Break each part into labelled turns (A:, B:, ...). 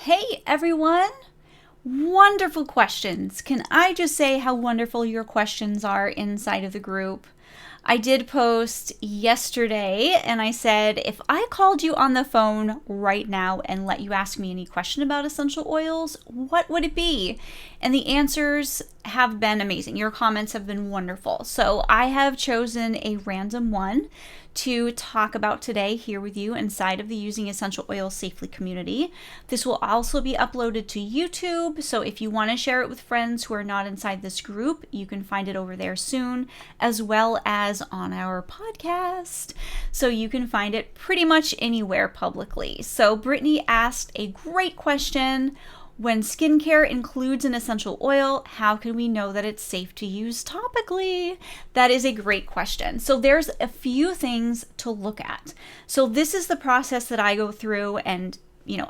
A: Hey everyone! Wonderful questions. Can I just say how wonderful your questions are inside of the group? I did post yesterday and I said, if I called you on the phone right now and let you ask me any question about essential oils, what would it be? And the answers have been amazing. Your comments have been wonderful. So I have chosen a random one to talk about today here with you inside of the Using Essential Oils Safely community. This will also be uploaded to YouTube, so if you want to share it with friends who are not inside this group, you can find it over there soon, as well as on our podcast. So you can find it pretty much anywhere publicly. So Brittany asked a great question. When skincare includes an essential oil, how can we know that it's safe to use topically? That is a great question. So there's a few things to look at. So this is the process that I go through, and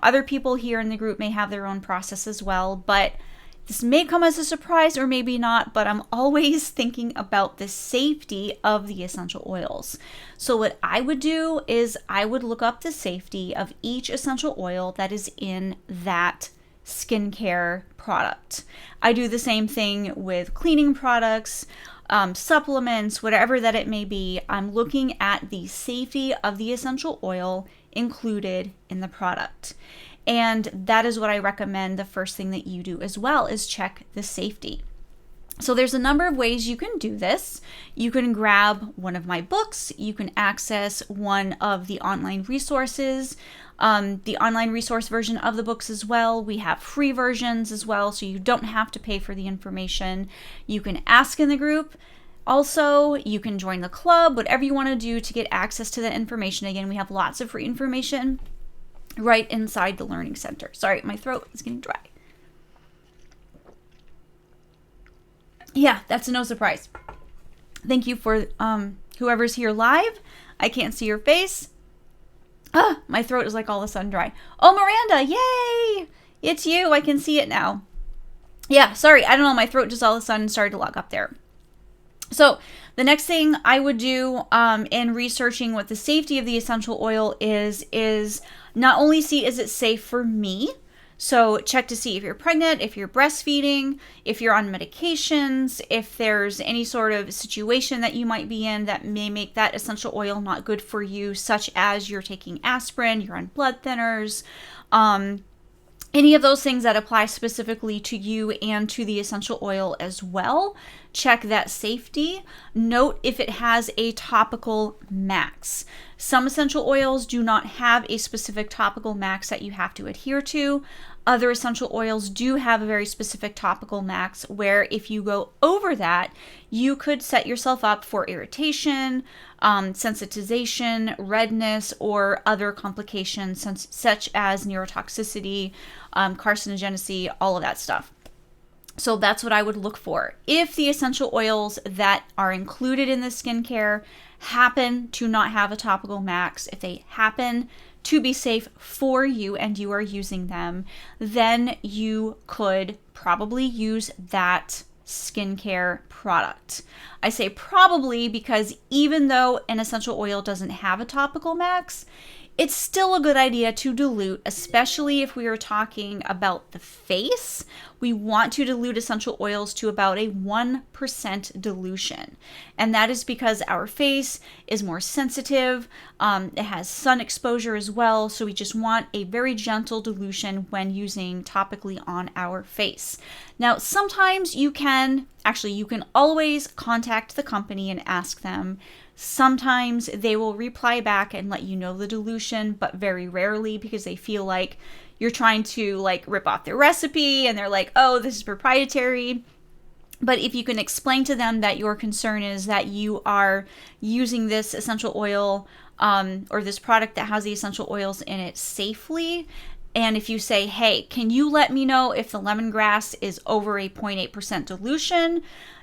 A: other people here in the group may have their own process as well, but this may come as a surprise or maybe not, but I'm always thinking about the safety of the essential oils. So what I would do is I would look up the safety of each essential oil that is in that skincare product. I do the same thing with cleaning products, supplements, whatever that it may be. I'm looking at the safety of the essential oil included in the product. And that is what I recommend the first thing that you do as well, is check the safety. So there's a number of ways you can do this. You can grab one of my books. You can access one of the online resources, the online resource version of the books as well. We have free versions as well, so you don't have to pay for the information. You can ask in the group. Also, you can join the club, whatever you want to do to get access to the information. Again, we have lots of free information right inside the Learning Center. Sorry, my throat is getting dry. Yeah, that's no surprise. Thank you for whoever's here live. I can't see your face. My throat is like all of a sudden dry. Oh, Miranda, yay! It's you. I can see it now. Yeah, sorry. I don't know. My throat just all of a sudden started to lock up there. So the next thing I would do in researching what the safety of the essential oil is not only see is it safe for me. So check to see if you're pregnant, if you're breastfeeding, if you're on medications, if there's any sort of situation that you might be in that may make that essential oil not good for you, such as you're taking aspirin, you're on blood thinners, any of those things that apply specifically to you and to the essential oil as well. Check that safety. Note if it has a topical max. Some essential oils do not have a specific topical max that you have to adhere to. Other essential oils do have a very specific topical max where if you go over that, you could set yourself up for irritation, sensitization, redness, or other complications such as neurotoxicity, carcinogenicity, all of that stuff. So that's what I would look for. If the essential oils that are included in the skincare happen to not have a topical max, if they happen to be safe for you and you are using them, then you could probably use that skincare product. I say probably because even though an essential oil doesn't have a topical max, it's still a good idea to dilute, especially if we are talking about the face. We want to dilute essential oils to about a 1% dilution. And that is because our face is more sensitive. It has sun exposure as well. So we just want a very gentle dilution when using topically on our face. Now, sometimes you can always contact the company and ask them. Sometimes they will reply back and let you know the dilution, but very rarely because they feel like you're trying to rip off their recipe and they're like, oh, this is proprietary. But if you can explain to them that your concern is that you are using this essential oil or this product that has the essential oils in it safely, and if you say, hey, can you let me know if the lemongrass is over a 0.8% dilution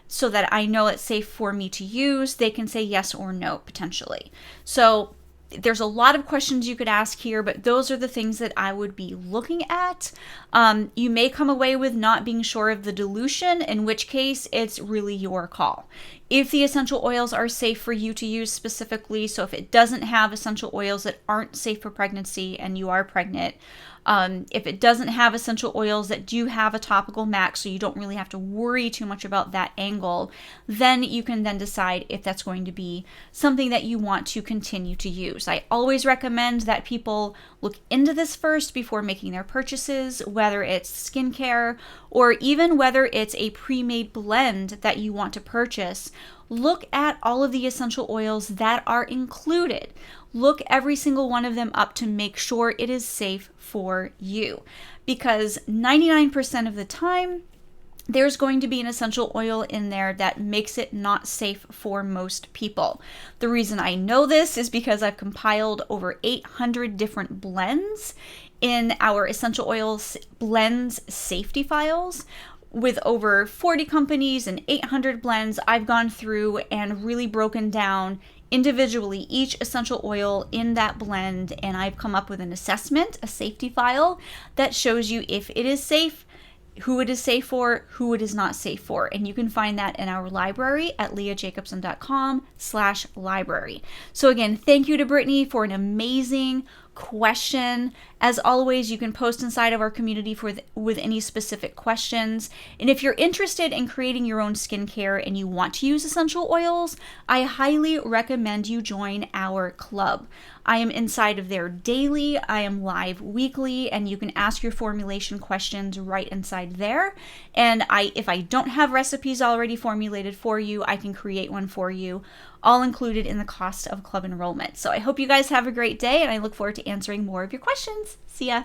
A: so that I know it's safe for me to use, they can say yes or no, potentially. So there's a lot of questions you could ask here, but those are the things that I would be looking at. You may come away with not being sure of the dilution, in which case it's really your call. if the essential oils are safe for you to use specifically. So if it doesn't have essential oils that aren't safe for pregnancy and you are pregnant, if it doesn't have essential oils that do have a topical max, so you don't really have to worry too much about that angle, then you can then decide if that's going to be something that you want to continue to use. I always recommend that people look into this first before making their purchases, whether it's skincare or even whether it's a pre-made blend that you want to purchase. Look at all of the essential oils that are included. Look every single one of them up to make sure it is safe for you, because 99% of the time, there's going to be an essential oil in there that makes it not safe for most people. The reason I know this is because I've compiled over 800 different blends in our essential oils blends safety files. With over 40 companies and 800 blends, I've gone through and really broken down individually each essential oil in that blend, and I've come up with an assessment, a safety file that shows you if it is safe, who it is safe for, who it is not safe for. And you can find that in our library at leahjacobson.com/library. So again, thank you to Brittany for an amazing question. As always, you can post inside of our community with any specific questions. And if you're interested in creating your own skincare and you want to use essential oils, I highly recommend you join our club. I am inside of there daily. I am live weekly, and you can ask your formulation questions right inside there. And if I don't have recipes already formulated for you, I can create one for you, all included in the cost of club enrollment. So I hope you guys have a great day, and I look forward to answering more of your questions. See ya.